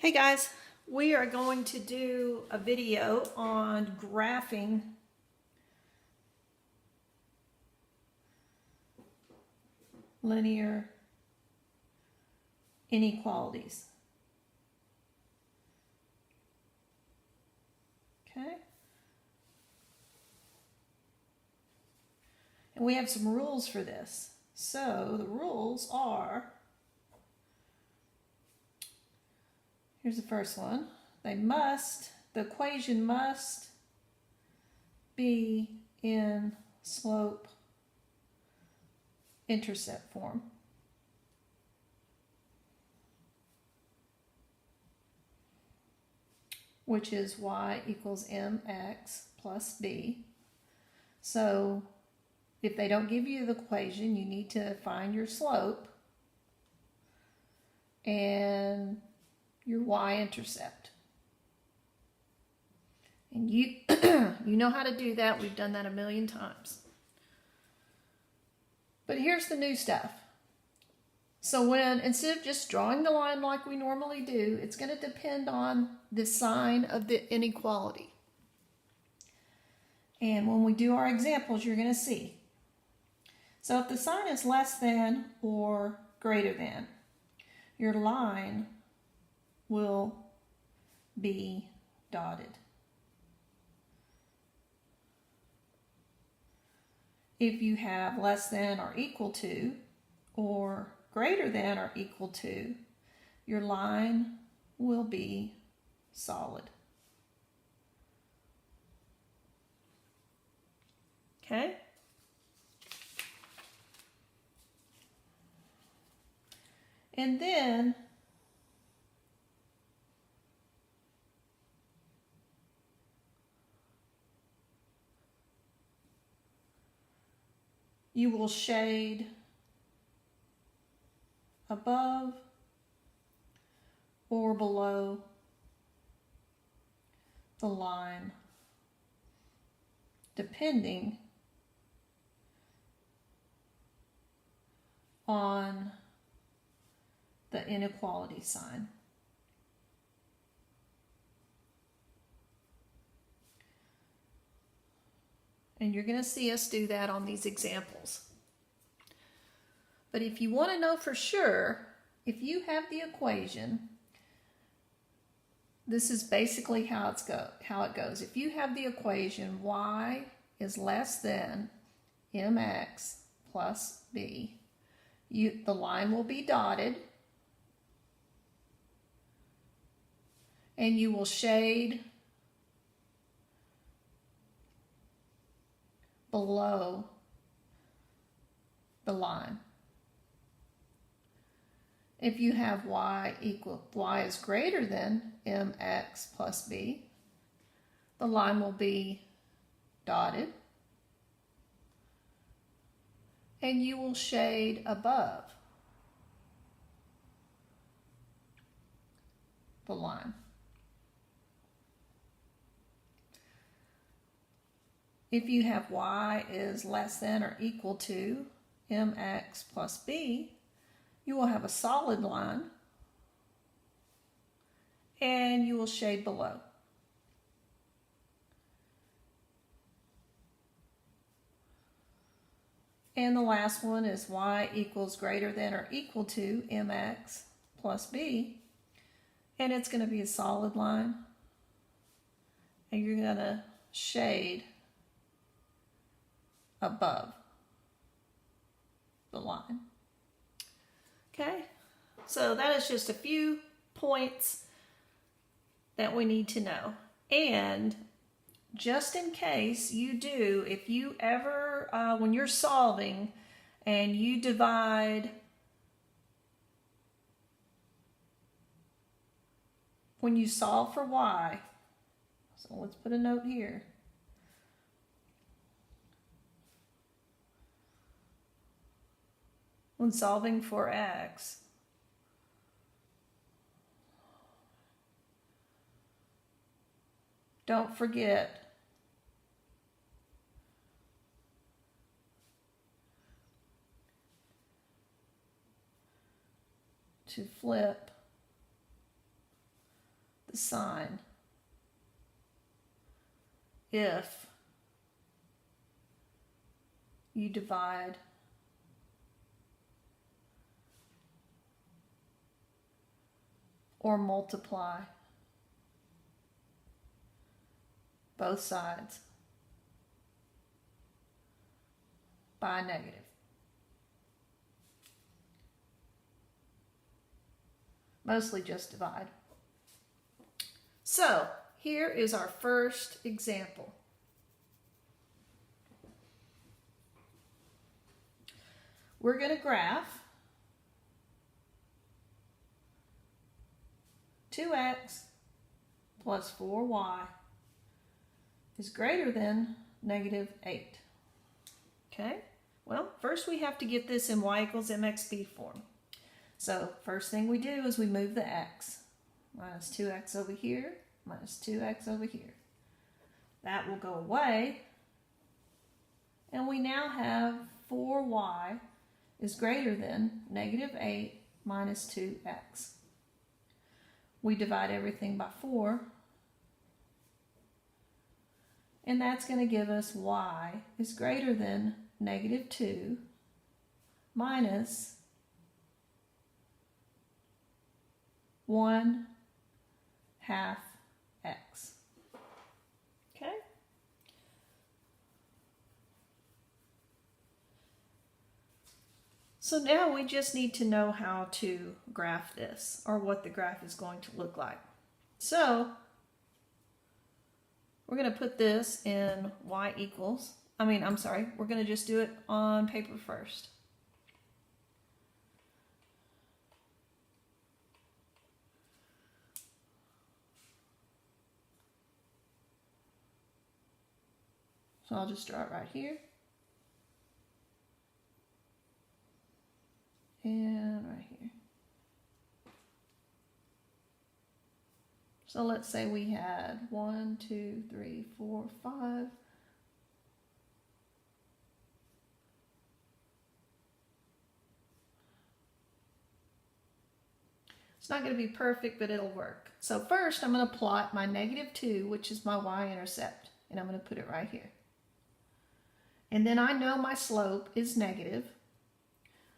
Hey guys, we are going to do a video on graphing linear inequalities. Okay? And we have some rules for this. So the rules are, here's the first one. The equation must be in slope intercept form. Which is y equals mx plus b. So if they don't give you the equation, you need to find your slope and your y-intercept. And you you know how to do that. We've done that a million times. But here's the new stuff. So instead of just drawing the line like we normally do, it's going to depend on the sign of the inequality. And when we do our examples, you're going to see. So if the sign is less than or greater than, your line will be dotted. If you have less than or equal to, or greater than or equal to, your line will be solid. Okay? And then you will shade above or below the line, depending on the inequality sign. And you're going to see us do that on these examples. But if you want to know for sure, if you have the equation, this is basically how it goes. If you have the equation y is less than mx plus b, the line will be dotted, and you will shade below the line. If you have y is greater than mx plus b, the line will be dotted, and you will shade above the line. If you have y is less than or equal to mx plus b, you will have a solid line, and you will shade below. And the last one is y equals greater than or equal to mx plus b, and it's going to be a solid line, and you're going to shade above the line. Okay, so that is just a few points that we need to know. And just in case you do, if you ever, when you're solving and you divide, when you solve for y, so let's put a note here. When solving for x, don't forget to flip the sign if you divide or multiply both sides by a negative. Mostly just divide. So here is our first example. We're going to graph 2x plus 4y is greater than negative 8. Okay, well, first we have to get this in y equals mxb form. So first thing we do is we move the x. Minus 2x over here, minus 2x over here. That will go away. And we now have 4y is greater than negative 8 minus 2x. We divide everything by 4. And that's going to give us y is greater than negative 2 minus 1/2 x. Okay? So now we just need to know how to graph this, or what the graph is going to look like. So we're going to put this in y equals, we're going to just do it on paper first. So I'll just draw it right here. And right here. So let's say we had 1, 2, 3, 4, 5. It's not going to be perfect, but it'll work. So first I'm going to plot my negative 2, which is my y-intercept, and I'm going to put it right here. And then I know my slope is negative.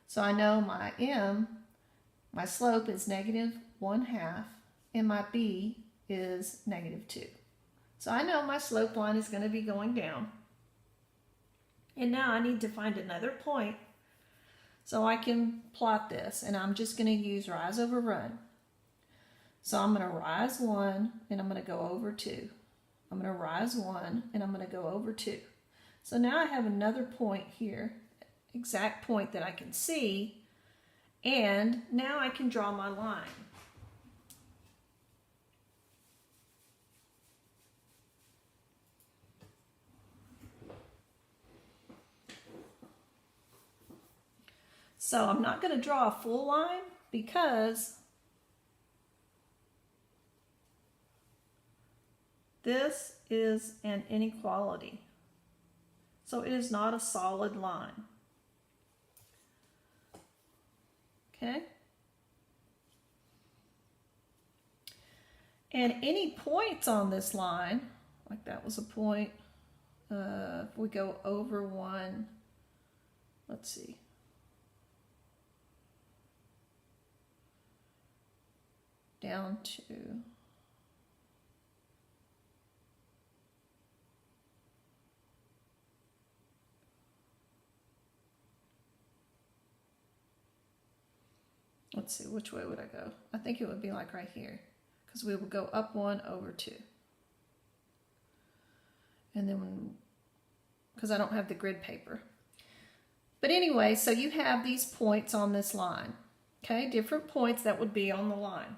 So I know my my slope is negative 1/2, and my b is negative 2. So I know my slope line is going to be going down. And now I need to find another point so I can plot this, and I'm just going to use rise over run. So I'm going to rise 1, and I'm going to go over 2. I'm going to rise 1, and I'm going to go over 2. So now I have another point here, exact point that I can see, and now I can draw my line. So I'm not going to draw a full line because this is an inequality. So it is not a solid line. Okay? And any points on this line, like that was a point, if we go over 1, let's see. Down to let's see, which way would I go? I think it would be like right here, because we would go up 1 over 2. And then, because I don't have the grid paper. But anyway, so you have these points on this line. Okay, different points that would be on the line.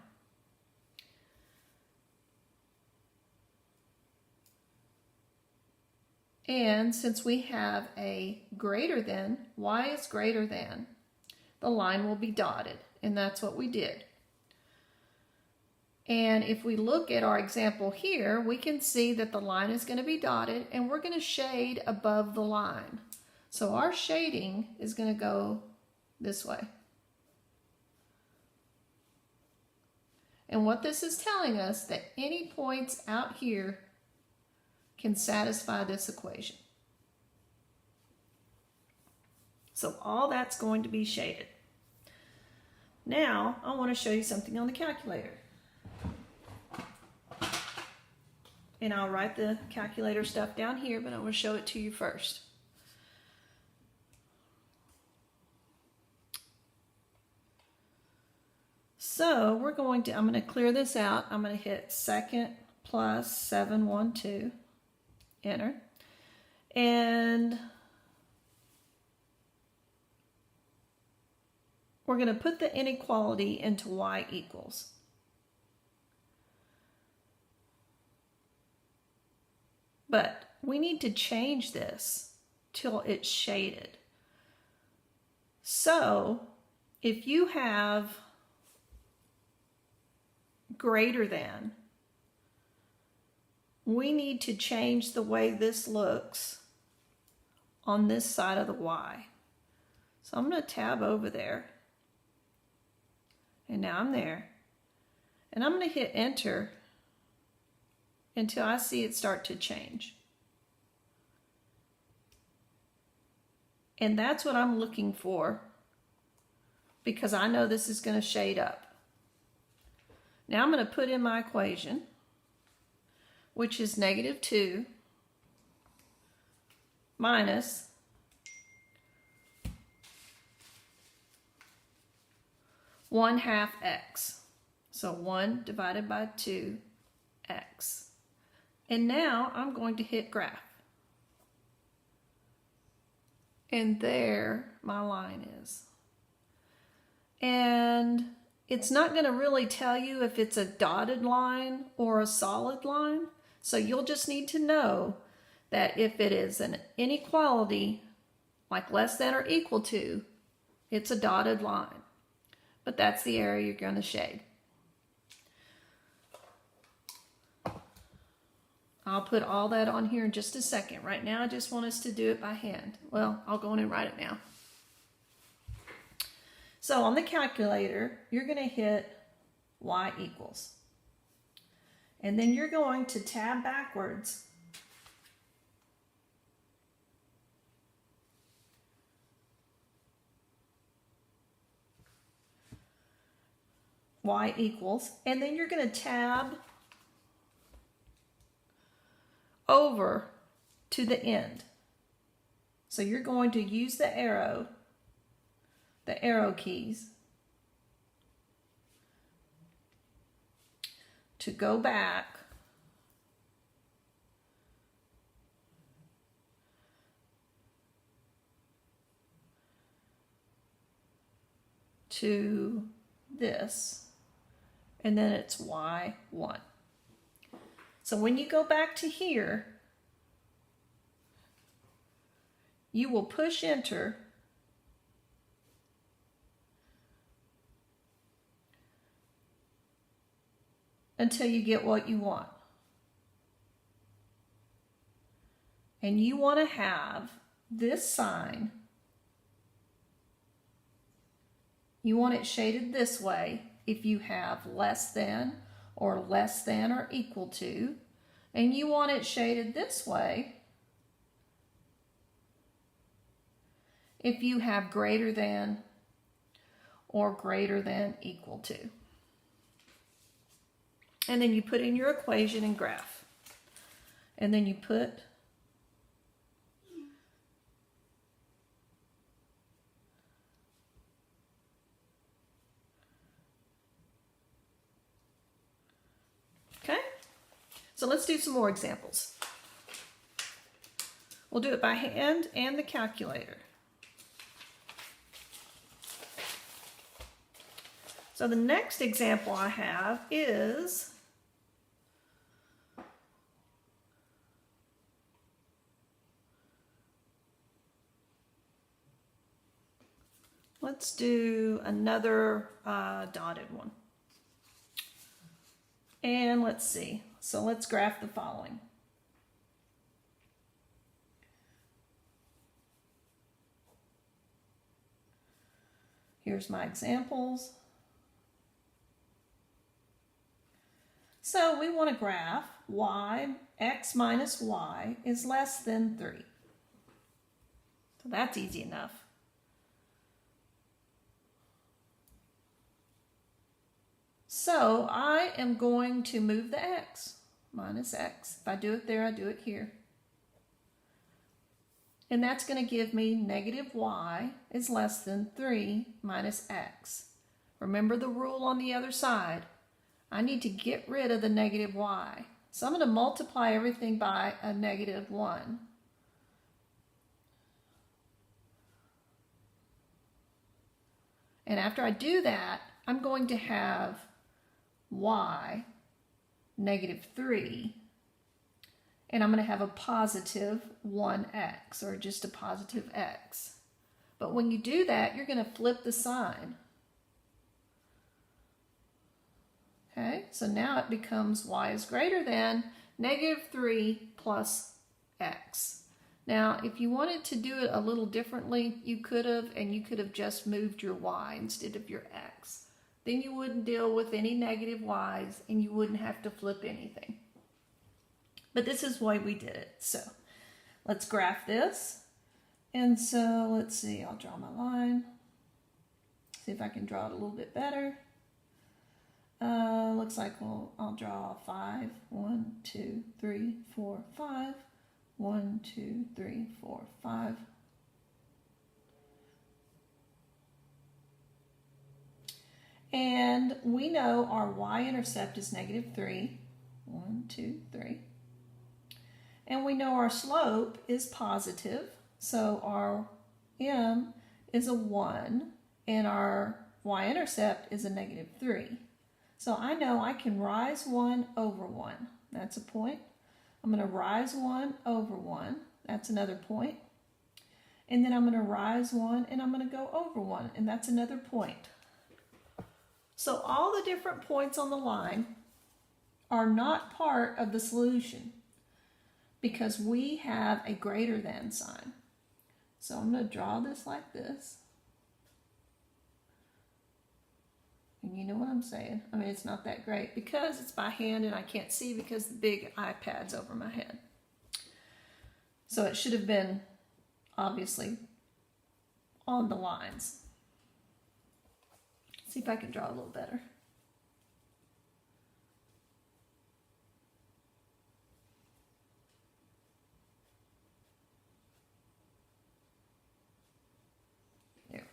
And since we have a greater than, y is greater than, the line will be dotted. And that's what we did. And if we look at our example here, we can see that the line is going to be dotted, and we're going to shade above the line. So our shading is going to go this way. And what this is telling us, that any points out here can satisfy this equation. So all that's going to be shaded. Now, I want to show you something on the calculator. And I'll write the calculator stuff down here, but I want to show it to you first. So I'm going to clear this out. I'm going to hit second plus 712, enter. And we're going to put the inequality into y equals. But we need to change this till it's shaded. So if you have greater than, we need to change the way this looks on this side of the y. So I'm going to tab over there. And now I'm there. And I'm going to hit enter until I see it start to change. And that's what I'm looking for, because I know this is going to shade up. Now I'm going to put in my equation, which is -2 minus 1/2 x. So 1 divided by 2x. And now I'm going to hit graph. And there my line is. And it's not going to really tell you if it's a dotted line or a solid line. So you'll just need to know that if it is an inequality, like less than or equal to, it's a dotted line. But that's the area you're going to shade. I'll put all that on here in just a second. Right now, I just want us to do it by hand. Well, I'll go in and write it now. So on the calculator, you're going to hit y equals. And then you're going to tab backwards. Y equals. And then you're going to tab over to the end. So you're going to use the arrow keys to go back to this, and then it's y1. So when you go back to here, you will push enter until you get what you want. And you want to have this sign, you want it shaded this way if you have less than or equal to, and you want it shaded this way if you have greater than or greater than equal to. And then you put in your equation and graph. And then you put okay? So let's do some more examples. We'll do it by hand and the calculator. So the next example I have is let's do another dotted one. And let's see. So let's graph the following. Here's my examples. So we want to graph x minus y is less than 3. So that's easy enough. So I am going to move the x, minus x. If I do it there, I do it here. And that's going to give me negative y is less than 3 minus x. Remember the rule on the other side. I need to get rid of the negative y. So I'm going to multiply everything by a negative 1. And after I do that, I'm going to have y negative 3. And I'm going to have a positive 1x, or just a positive x. But when you do that, you're going to flip the sign. Okay, so now it becomes y is greater than negative 3 plus x. Now, if you wanted to do it a little differently, you could have, and you could have just moved your y instead of your x. Then you wouldn't deal with any negative y's, and you wouldn't have to flip anything. But this is why we did it. So let's graph this. And so let's see, I'll draw my line. See if I can draw it a little bit better. Looks like I'll draw 5. 1, 2, 3, 4, 5. 1, 2, 3, 4, 5. And we know our y-intercept is negative 3. 1, 2, 3. And we know our slope is positive. So our m is a 1 and our y-intercept is a negative 3. So I know I can rise 1 over 1. That's a point. I'm going to rise 1 over 1. That's another point. And then I'm going to rise 1 and I'm going to go over 1. And that's another point. So all the different points on the line are not part of the solution because we have a greater than sign. So I'm going to draw this like this. And you know what I'm saying. I mean, it's not that great because it's by hand and I can't see because the big iPad's over my head. So it should have been obviously on the lines. See if I can draw a little better. There.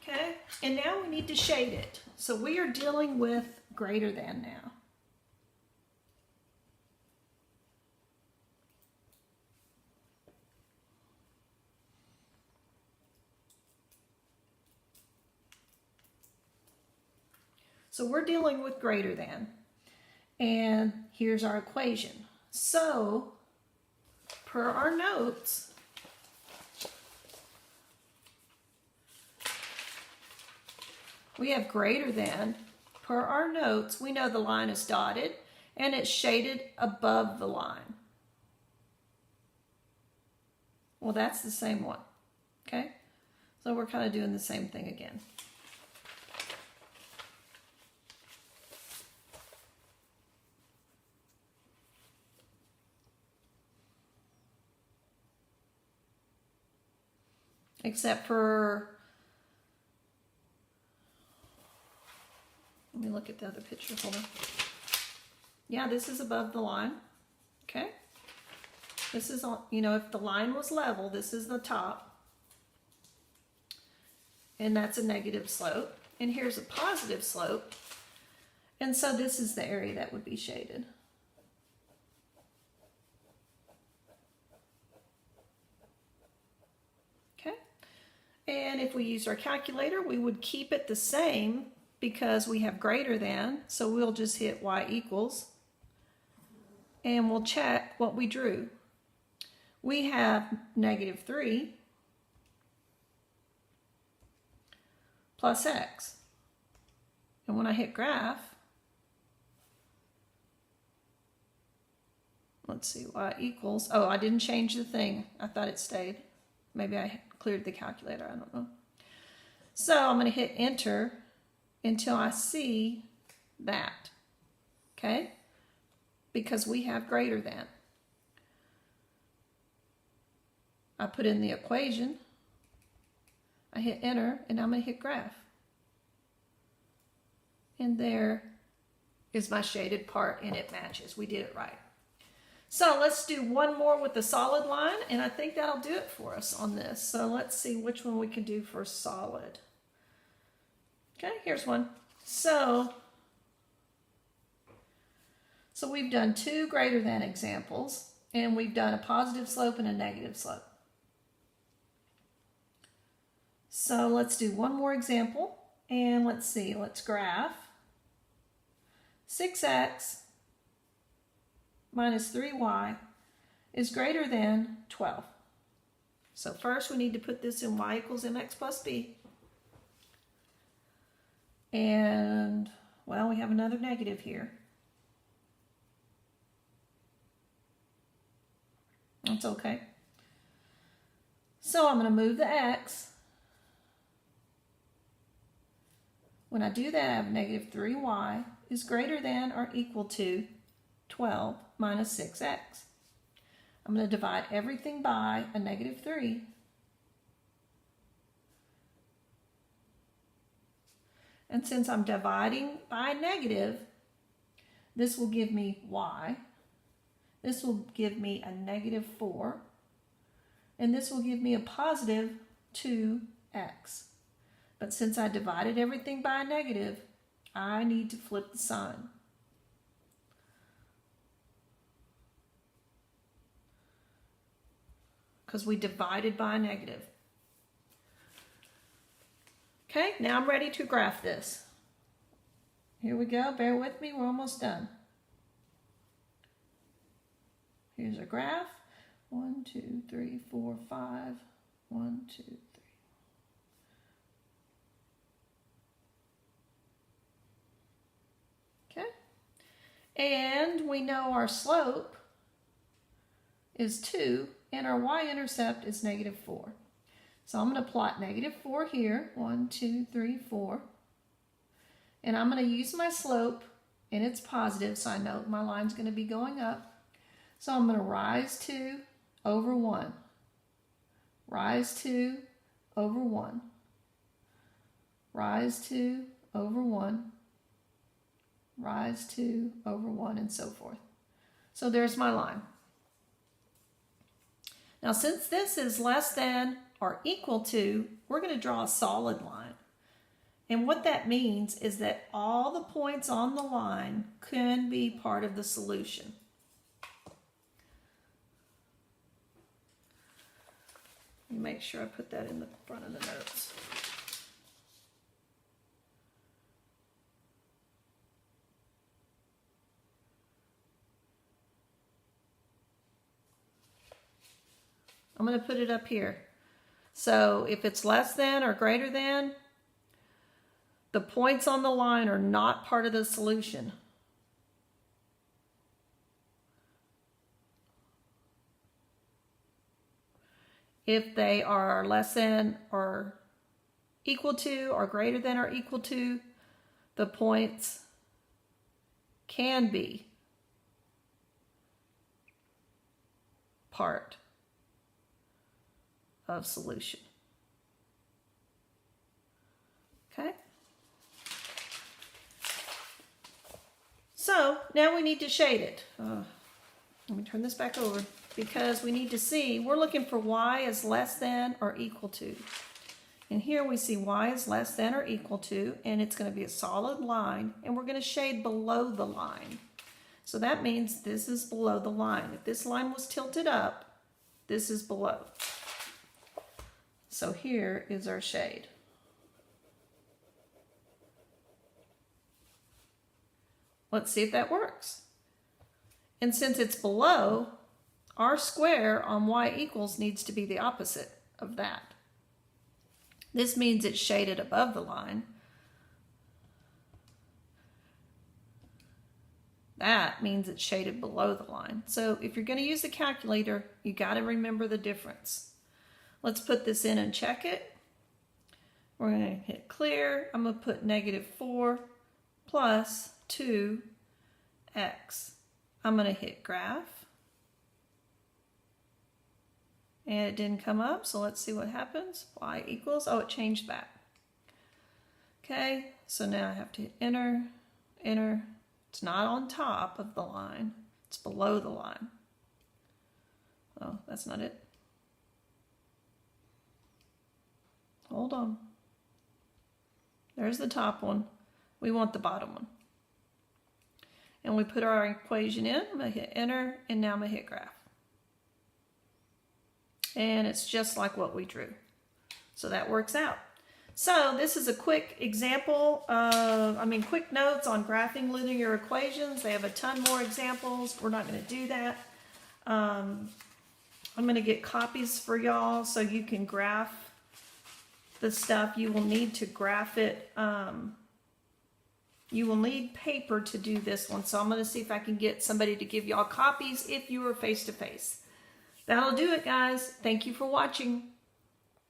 Okay, and now we need to shade it. So we are dealing with greater than now. So we're dealing with greater than. And here's our equation. So, per our notes, we have greater than. Per our notes, we know the line is dotted and it's shaded above the line. Well, that's the same one. Okay? So we're kind of doing the same thing again. Except for, let me look at the other picture, hold on. Yeah, this is above the line, okay? This is, you know, if the line was level, this is the top. And that's a negative slope. And here's a positive slope. And so this is the area that would be shaded. And if we used our calculator, we would keep it the same because we have greater than. So we'll just hit y equals. And we'll check what we drew. We have negative 3 plus x. And when I hit graph, let's see, y equals. Oh, I didn't change the thing. I thought it stayed. Maybe I cleared the calculator, I don't know. So I'm going to hit enter until I see that, okay? Because we have greater than. I put in the equation, I hit enter, and I'm going to hit graph. And there is my shaded part, and it matches. We did it right. So let's do one more with the solid line, and I think that'll do it for us on this. So let's see which one we can do for solid. Okay, here's one. So we've done two greater than examples, and we've done a positive slope and a negative slope. So let's do one more example, and let's see, let's graph 6x minus 3y is greater than 12. So first we need to put this in y equals mx plus b. And, well, we have another negative here. That's okay. So I'm going to move the x. When I do that, I have negative 3y is greater than or equal to 12 minus 6x. I'm going to divide everything by a negative 3. And since I'm dividing by a negative, this will give me y. This will give me a negative 4. And this will give me a positive 2x. But since I divided everything by a negative, I need to flip the sign. Because we divided by a negative. Okay, now I'm ready to graph this. Here we go, bear with me, we're almost done. Here's our graph. 1, 2, 3, 4, 5. 1, 2, 3. Okay, and we know our slope is 2, and our y-intercept is negative 4. So I'm going to plot negative 4 here, 1, 2, 3, 4. And I'm going to use my slope, and it's positive, so I know my line's going to be going up. So I'm going to rise 2 over 1. Rise 2 over 1. Rise 2 over 1. Rise 2 over 1, and so forth. So there's my line. Now, since this is less than or equal to, we're going to draw a solid line. And what that means is that all the points on the line can be part of the solution. Let me make sure I put that in the front of the notes. I'm going to put it up here. So if it's less than or greater than, the points on the line are not part of the solution. If they are less than or equal to or greater than or equal to, the points can be part of solution. Okay? So now we need to shade it. Let me turn this back over because we need to see, we're looking for y is less than or equal to. And here we see y is less than or equal to, and it's going to be a solid line, and we're going to shade below the line. So that means this is below the line. If this line was tilted up, this is below. So here is our shade. Let's see if that works. And since it's below, our square on y equals needs to be the opposite of that. This means it's shaded above the line. That means it's shaded below the line. So if you're going to use the calculator, you got to remember the difference. Let's put this in and check it. We're going to hit clear. I'm going to put -4 plus 2x. I'm going to hit graph. And it didn't come up, so let's see what happens. Y equals, oh, it changed back. Okay, so now I have to hit enter, enter. It's not on top of the line. It's below the line. Oh, that's not it. Hold on. There's the top one. We want the bottom one. And we put our equation in. I'm going to hit enter, and now I'm going to hit graph. And it's just like what we drew. So that works out. So this is a quick example of, quick notes on graphing linear equations. They have a ton more examples. We're not going to do that. I'm going to get copies for y'all so you can graph the stuff. You will need to graph it. You will need paper to do this one. So I'm going to see if I can get somebody to give y'all copies if you are face to face. That'll do it, guys. Thank you for watching.